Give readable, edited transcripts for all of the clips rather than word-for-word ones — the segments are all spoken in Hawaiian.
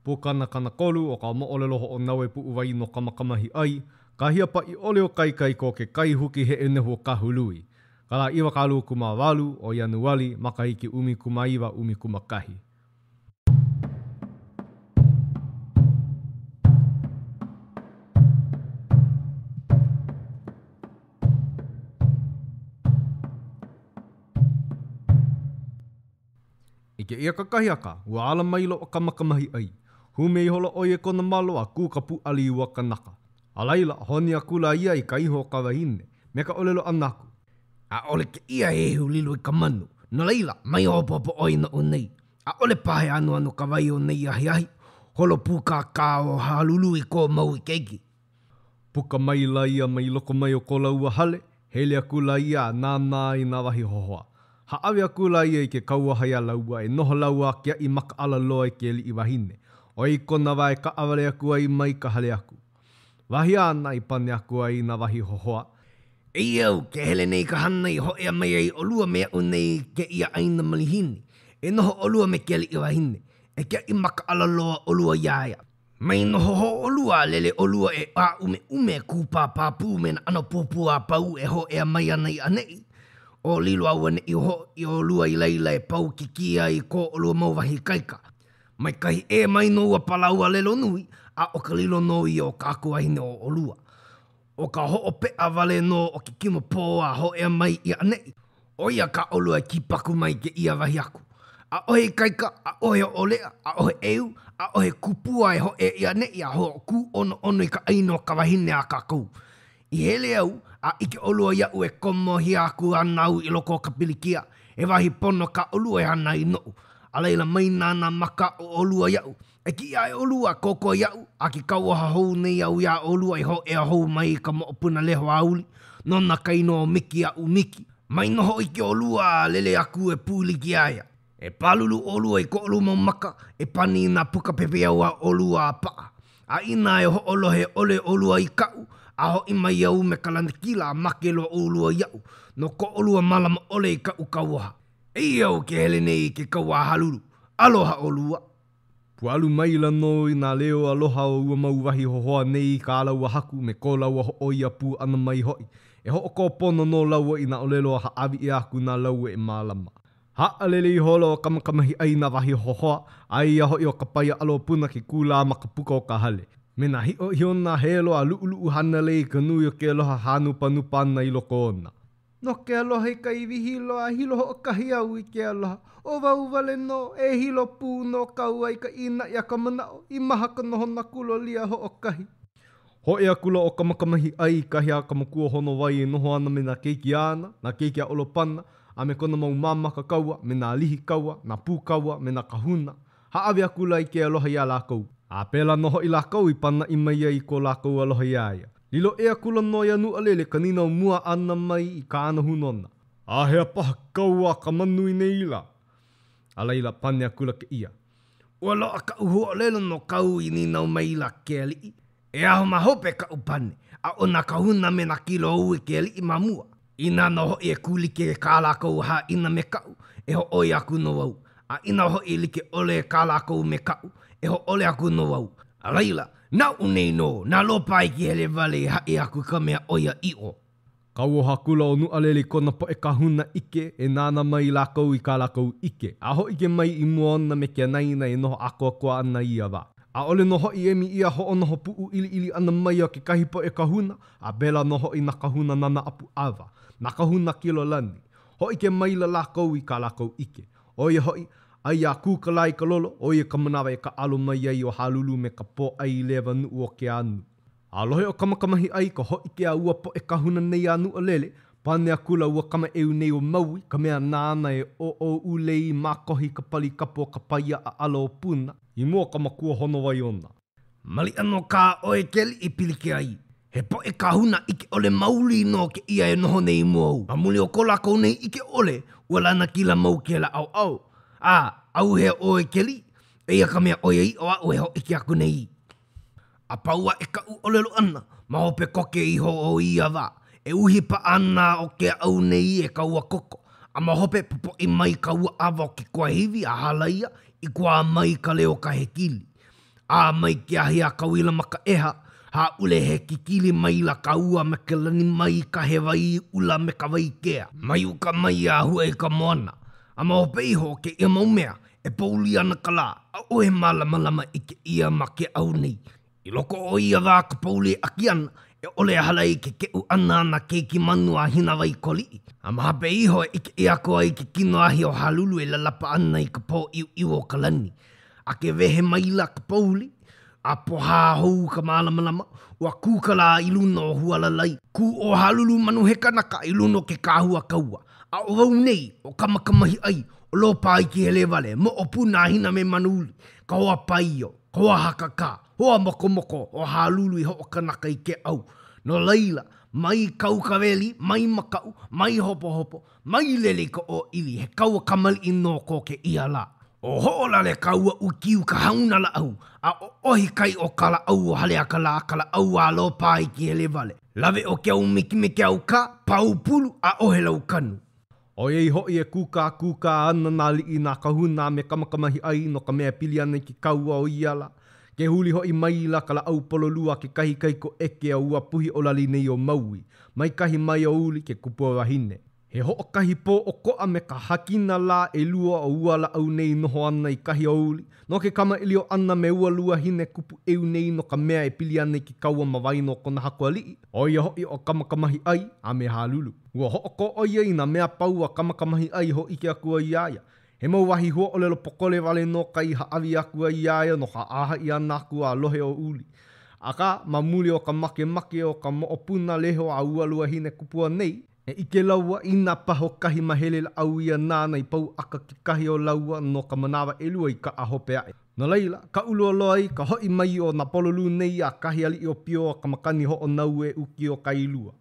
Po kana kolu o ka mo'olelo ho o nawe pu uwai no kamakamahi ai, ka hia pa I ole o kai ko ke kai huki he enehu o kahului. Kala iwa kalu kuma walu o Januari makahiki umi kuma iwa umi kuma kahi. Ike ia kakahiaka, ua ala mailo o kamakamahi ai. Hume I holo oie kona malo a kūkapu ali ua kanaka. A laila, honi a kula ia I ka iho o kawahine. Me ka olelo anaku. A ole ke ia e hulilo I ka manu. No laila, mai o popo oina o nei. A ole pahe anu ka wai o nei ahi. Holo puka ka o halulu I ko mau I keiki. Puka mai la ia mai loko mai o ko laua hale. Hele a kula ia nānā I nā wahi hohoa. Haawe a kula ia I ke kaua hai a laua e noho laua kia I maka ala loa I ke li I wahine. O I kona wae ka awale aku ai mai ka hale aku. Wahi ana I pane aku ai nā wahi hohoa. E au ke hele nei ka hana I ho ea mai ai o lua mea o nei ke ia aina malihini. E noho o lua me ke li I wahine. E kia I maka ala loa o lua iaia. Mai noho ho o lua lele o lua e a ume kūpā pāpū me na ano pūpū a pau e ho ea mai ana I anei. O lilo au ane I o lua I leila e pau ki kia I ko o lua mau wahi kaika. Mai kai e mai no ua palaua lelo nui, a o ka lilo no I o ka akuahine o lua. O ka ho o pe a wale no o ki kimo pō a ho ea mai I anei. O ia ka olua ki paku mai ke ia wahi aku. A ohe kaika, a ohe olea, a ohe eu, a ohe kupua e ho e I anei a ho ku ono I ka aino ka wahine a kakou. I hele au, a ike olua iau e komo hi aku anau I loko ka pilikia, e wahi pono ka olua e hana I nou. A leila mai nāna maka o olua iau. E ki ia e olua koko iau, a ki kauaha hou nei au ia olua I ho ea hou mai ka moopuna leho auli, nona kaino o miki au miki. Mai noho I ke olua lele aku e pūli ki aia. E palulu olua I ko olua maka, e pani na puka pepe au a olua a paa. A ina e ho olohe ole olua I kau, a ho I mai au me kalanekila a makelo olua iau, no ko olua malama ole I kau kauaha. E au ke hele nei ke kaua halulu. Aloha olua. Pualu mai la no I nā leo aloha o ua mau wahi hohoa nei ka alaua haku me ko laua ho oia pu ana mai hoi. E ho o ko pono no laua I nā olelo ha avi I aku nā laua e mālama. Ha alele I holo o kamakamahi ai nā wahi hohoa, ai a hoi o ka paia alo puna ki kūla makapuka o ka hale. Me nā hiona helo a luu hana lei ka nui o ke aloha hanu panupa ana I loko ona. No ke aloha I ka iwi hilo a hilo ho o kahi au I ke aloha. O wau wale no e hilo pū no kaua I ka ina I a ka manao I maha ka noho na kulo lia ho o kahi. Ho ea kula o kamakamahi ai kahi a kamakua hono wai e noho ana me nā keiki ana, nā keiki a olopana, a me kona mau mamaka kaua, me nā lihi kaua, nā pū kaua, me nā kahuna. Haawe a kula I ke aloha I a lākou. A pēla noho I lākou I pana I mai ai ko lākou aloha I aia. Lilo ea kula no ia nu alele ka nina mua ana mai I ka ana hunona. A hea paha kaua ka manu I nei ila. A leila pane a kula ke ia. Ua loa ka uho lelo no kau I nina mai ila ke li. E aho mahope ka upane. A o na kahuna me na kilo ue ke li mamua. Ina no ho e kuli ke ka lākou ha ina me kau. E ho oi aku no wau. A ina ho I like ole ka lākou me kau. E ho ole aku no wau. A leila. Nā unei no, nā lopai ki hele wale hae aku ka mea oia I o. Kauoha kula o nualele kona po e kahuna ike e nāna mai lākou I ka lākou ike. A ho ike mai I mua ona me kia naina e noho akoa koa ana ia wā. A ole noho I emi ia ho ono ho puu ili ana mai a ke kahi po e kahuna, a bela noho I na kahuna nana apu awa, na kahuna kilo lani. Ho ike mai la lākou I ka lākou ike. Oia hoi, ai a kūkalai ka lolo, oia ka manawa e ka alo mai ai o halulu me ka po ai lewa nuu o ke anu. A lohe o kamakamahi ai ka hoi ke a ua po e kahuna nei anu a lele, pane a kula ua kama eu nei o maui, ka mea nāna e o ulei mākohi ka pali kapo ka paia a alo o puna, I mua ka makua hono wai ona. Mali ano ka oe keli I pilike ai. He po e kahuna ike ole mauli no ke ia e noho nei mua. A muli o ko lako nei ike ole, ua lana kila mau ke la au. Au he oe keli, e ia ka mea oe I o a oe ho ike aku nei. A paua e ka u olelo ana, ma hope koke I ho o ia wā. E uhi pa ana o ke au nei e ka ua koko. A ma hope popo I mai ka ua awa o ke kua hivi a halaia, I kua mai ka leo ka hekili. A mai ke ahi a kawila maka eha, ha ule he kikili mai la ka ua me ke lani mai ka he wai ula me ka wai kea. Mai uka mai a hua e ka moana. A mao peiho ke ia maumea e pauli ana ka la, a ohe malamalama i ke ia ma ke au nei. I loko o ia wā ka pauli aki ana, e ole halai ke keu ana na keiki manu a hina wai koli. A mahape iho i ke ia koa i ke kino ahi o halulu e lalapa ana i ka pō iu o ka lani. A ke wehe maila ka pauli, a poha hou ka malamalama, ua kūkala i luna o hualalai. Ku o halulu manu he kanaka i luna ke kāhua kaua. A o wau nei, o kamakamahi ai, o lo pai ki hele wale, mo o puna hina me manuli, ka hoa paio, ka hoa hakaka, hoa moko o halulu i ho o kanaka i ke au. No leila, mai kaukaweli, mai makau, mai hopo, mai lele ko o ili, he kaua kamali i no ko ke ia la. O hoola le kaua ukiu ka hauna la au, a o ohi kai o kala au o hale a kala au a lo pai ki hele wale. Lawe o ke au miki au ka, pau pulu a ohe lau kanu. O ei hoi e kuka ana nā li i nā kahuna me kamakamahi ai no ka mea pili ana ki kaua o iala. Ke huli hoi mai la ka la au pololua ke kahi kaiko eke a ua puhi o lali nei o maui. Mai kahi mai o uli ke kupua wahine. He ho kahi pō o koa me ka hakina la e lua o ua la au nei noho ana i kahi o uli. No ke kama ilio ana me ua lua hine kupu eu nei no ka mea e pili ana ki kaua mawai no kona hakua lii. O ia hoi o kamakamahi ai a me halulu. Ua ho ko o ia ina mea pau a kamakamahi ai ho ike akua iaia. He mau wahi hua o lelo pokole wale no kai haawi akua iaia no ka aha i ana akua lohe o uli. Aka mamuli o ka make o ka moopuna leho a ua lua hine kupua nei. E ike laua ina paho kahi mahele la au ia nāna i pau aka ki kahi o laua no ka manawa elua i ka ahope ae. No leila, ka ulua loai ka hoi mai o na pololu nei a kahi ali i o pio a ka makani ho o nau e uki o ka ilua.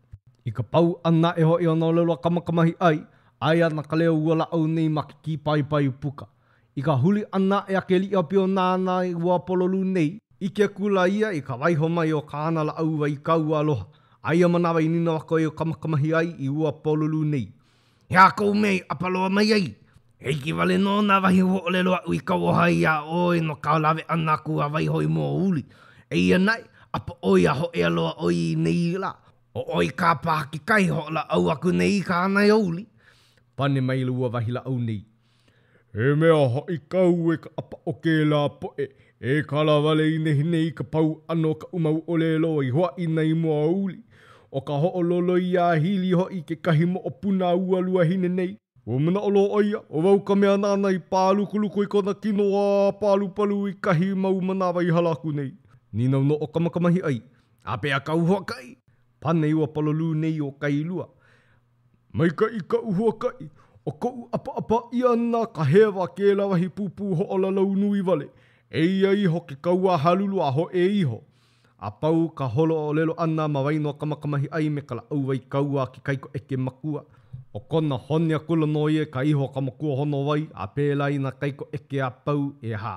I ka pau ana e hoi o na lelo kamakamahi ai, ai ana ka leo ua la au nei maki ki pai puka. I ka huli ana e a ke li o pio nāna i ua pololu nei, i ke kula ia i ka waiho mai o ka ana la au wai kau aloha. Ai manawa i nina wako e o kamakamahi ai i ua pololu nei. Hea kou mei apaloa mai ai. Hei ki wale no nā wahi ho o lelo au i kauahai a oi no ka lawe ana ku a waiho i mo uli. E ia nai, apa oi a ho e aloa oi nei la. O oi ka pāki kai ho la au aku nei ka ana i uli. Pane mai lua wahi la au nei. E mea ho i kau e ka apa o ke la poe. E kala wale i nehi nei ka pau ano ka umau o lelo i hoa i nei mua uli. O ka ho'ololo i a hili hoi ke kahi mo o puna ua lua hine nei. O mana olo oia, o wau ka mea nāna i pālukuluku i kona kino a pālupalu i kahi mau manawa i halaku nei. Ninau no o kamakamahi ai. A pea ka uhua kai. Pane ua pololu nei o kai lua. Mai ka i ka uhua kai. O kou apa i ana ka hewa ke la wahi pupu ho'olalau nui wale. E ia iho ke kaua halulu a ho e iho. A pau ka holo o lelo ana ma waino kamakamahi ai me ka la au wai kaua ki kaiko eke makua. O kona honea kula no ie ka iho ka makua hono wai a pēlai na kaiko eke a pau e hā.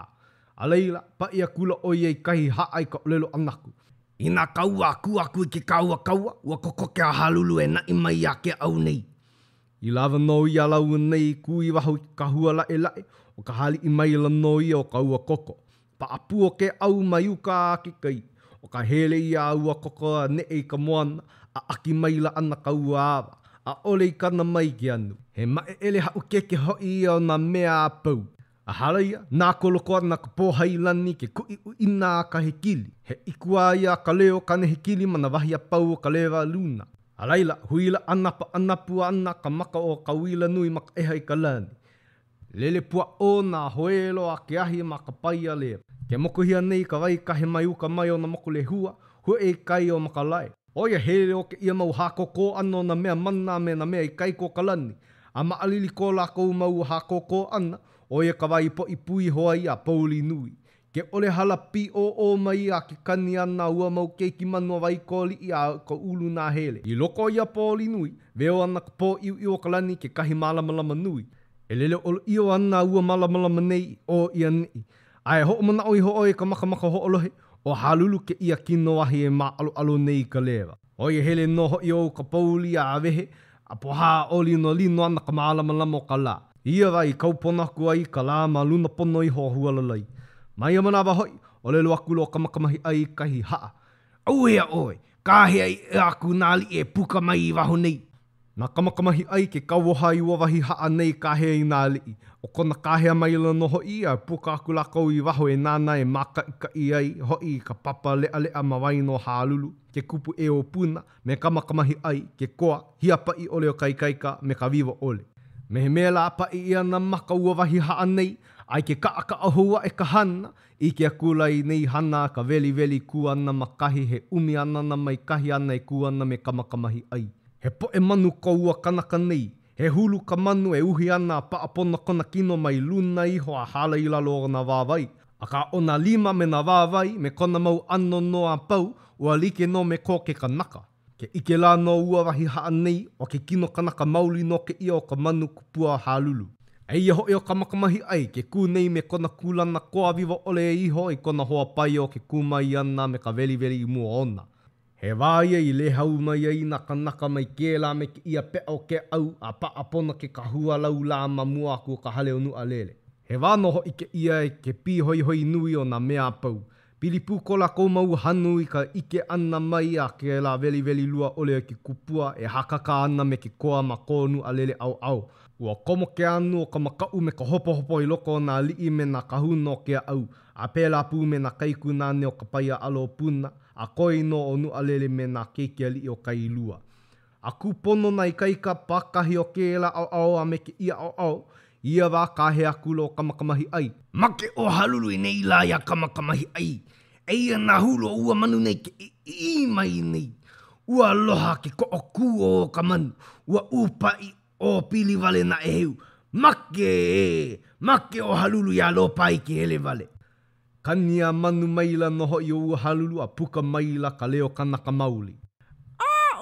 A leila, pa ia kula o ie kahi haai ka lelo anaku. Ina kaua aku i ke kaua, ua koko ke a halulu e nai mai a ke au nei. I lava no ia lau nei kui wahu ka hua lae, o ka hali i mai la no ia o ka ua koko. Pa apu o ke au mai uka a ki kai. O ka hele i a ua koko a ne e ka moana, a aki mai la ana ka ua awa, a ole i kana mai ki anu. He mae ele hau ke hoi i o na mea a pau. A halaia, nā koloko ana ka pōhai lani ke kui ina ka hekili. He ikua ia ka leo ka ne hekili mana wahi a pau o ka lewa luna. A leila, huila anapu ana ka maka o ka wila nui maka eha i ka lani. Lele pua o nā hoelo a ke ahi ma ka pai a lea. Ke mokuhia nei ka wai kahe mai uka mai o na moku le hua e kai o maka lai. Oia hele o ke ia mau hako ano na mea mana me na mea i kai ko kalani. A maalili ko lako mau hako ana, oia ka wai po i pui hoa i a pauli nui. Ke ole hala pi o mai a ke kani ana ua mau keiki manua wai ko li i a ka ulu nā hele. I loko i a pauli nui, veo ana ka po i o kalani ke kahi malamalama nui. E lele olo i o ana ua malamalama nei o ia nei. Ai ho mana oi ho oi ka makamaka ho olohe o halulu ke ia kino ahi e ma alo nei ka lewa. Oi hele no ho i o ka pauli a wehe a poha oli no lino ana ka malamalama o ka la. Ia wai kaupona ku ai ka la ma luna pono i ho hualalai. Mai amana wa hoi o le loaku lo kamakamahi ai kahi haa. Au ea oe, kāhea i aku nāli e puka mai I waho nei. Nā kamakamahi ai ke kauoha I wawahi haa nei kāhea I nā li'i. O kona kāhea maila no hoi a puka aku lakau I waho e nāna e maka I ai hoi ka papa lea lea mawai no hālulu. Ke kupu e o puna me kamakamahi ai ke koa hia pai ole o kaikaika me ka viva ole. Me he mea la pai ia na maka ua wahi haa nei ai ke ka ahua e ka hana I ke akulai nei hana ka veli ku ana makahi he umi ana na mai kahi ana e ku ana me kamakamahi ai. He po e manu koua kanaka nei. He hulu ka manu e uhi ana paapona kona kino mai luna iho a hala I lalo o na wāwai. A ka ona lima me na wāwai me kona mau ano no a pau ua like no me ko ke kanaka. Ke ike la no ua wahi haa nei o ke kino kanaka mauli no ke ia o ka manu kupua hālulu. Eia hoi o kamakamahi ai ke kū nei me kona kūlana koa viva ole e iho I kona hoa pai o ke kūmai ana me ka veli I mua ona. He wāia I le hau mai ai na kanaka mai ke la me ke ia pea o ke au a paapona ke kahua lau la mamua aku o ka hale o nua lele. He wānoho I ke ia e ke pi hoi nui o na mea pau. Pilipu ko la kou mau hanu I ka ike ana mai a ke la veli lua ole ke kupua e hakaka ana me ke koa ma kōnu a lele au. Ua komo ke anu o ka makau me ka hopo I loko o nā li'i me na kahuna o ke au. A pēla pū me na kaiku nāne o ka paia alo puna. A koi no o nua lele me na keiki li'i o kai lua. A kupono na I kaika pakahi o ke la au a me ke ia au. Ia wā kāhe aku lo kamakamahi ai. Make o halulu I nei la ia kamakamahi ai. Eia nā hulu o ua manu nei ke I mai nei. Ua aloha ke ko o kū o ka manu. Ua upai o pili vale na e heu. Make o halulu ia lo pai ke hele vale. Kania manu maila noho I ua halulu a puka maila ka leo kanaka mauli.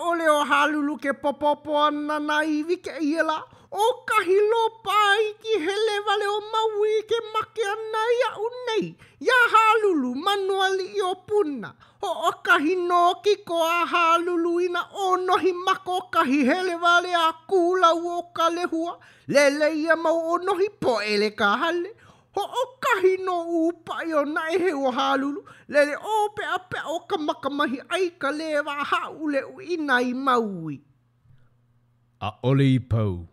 O leo halulu ke popopo ana na iwi ke iela. O kahi lo pai ki hele vale o maui ke make ana ia unei. Ia halulu manuali I o puna. O kahi no ki ko a halulu ina o nohi mako kahi hele vale a kūlau o ka lehua. Lele ia mau o nohi po ele ka hale. O kahi no upai o nai he o halulu. Lele o pea o ka makamahi ai ka lewa haule u ina I maui. A ole I pau.